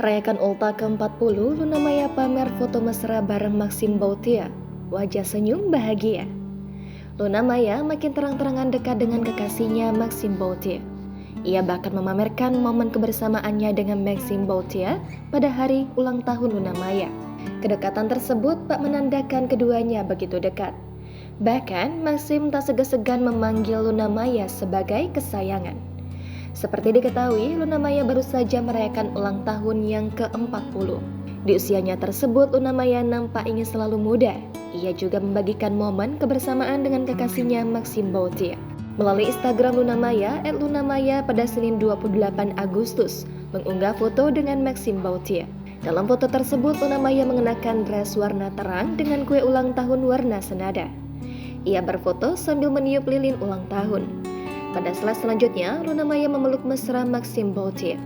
Rayakan Ulta ke-40, Luna Maya pamer foto mesra bareng Maxim Bauthier. Wajah senyum bahagia. Luna Maya makin terang-terangan dekat dengan kekasihnya Maxim Bauthier. Ia bahkan memamerkan momen kebersamaannya dengan Maxim Bauthier pada hari ulang tahun Luna Maya. Kedekatan tersebut tak menandakan keduanya begitu dekat. Bahkan Maxim tak segan-segan memanggil Luna Maya sebagai kesayangan. Seperti diketahui, Luna Maya baru saja merayakan ulang tahun yang ke-40. Di usianya tersebut, Luna Maya nampak ingin selalu muda. Ia juga membagikan momen kebersamaan dengan kekasihnya Maxim Bauthier. Melalui Instagram Luna Maya, @lunamaya pada Senin 28 Agustus, mengunggah foto dengan Maxim Bauthier. Dalam foto tersebut, Luna Maya mengenakan dress warna terang dengan kue ulang tahun warna senada. Ia berfoto sambil meniup lilin ulang tahun. Pada slide selanjutnya, Luna Maya memeluk mesra Maxim Bauthier.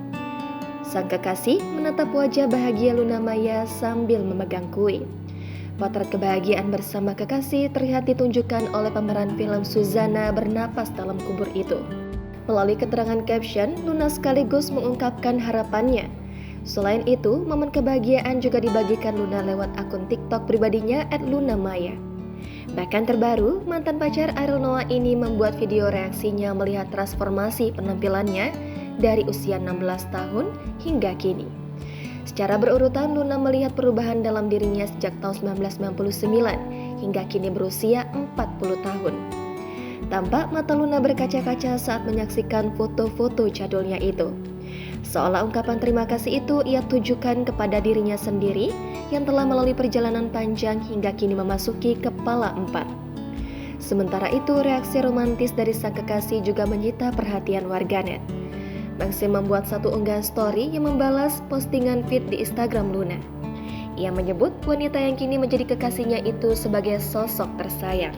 Sang kekasih menatap wajah bahagia Luna Maya sambil memegang kue. Potret kebahagiaan bersama kekasih terlihat ditunjukkan oleh pemeran film Suzana bernapas dalam kubur itu. Melalui keterangan caption, Luna sekaligus mengungkapkan harapannya. Selain itu, momen kebahagiaan juga dibagikan Luna lewat akun TikTok pribadinya @lunamaya. Bahkan terbaru, mantan pacar Ariel Noah ini membuat video reaksinya melihat transformasi penampilannya dari usia 16 tahun hingga kini. Secara berurutan, Luna melihat perubahan dalam dirinya sejak tahun 1999 hingga kini berusia 40 tahun. Tampak mata Luna berkaca-kaca saat menyaksikan foto-foto jadulnya itu. Seolah ungkapan terima kasih itu ia tujukan kepada dirinya sendiri yang telah melalui perjalanan panjang hingga kini memasuki kepala 4. Sementara itu, reaksi romantis dari sang kekasih juga menyita perhatian warganet. Maxim membuat satu unggahan story yang membalas postingan feed di Instagram Luna. Ia menyebut wanita yang kini menjadi kekasihnya itu sebagai sosok tersayang.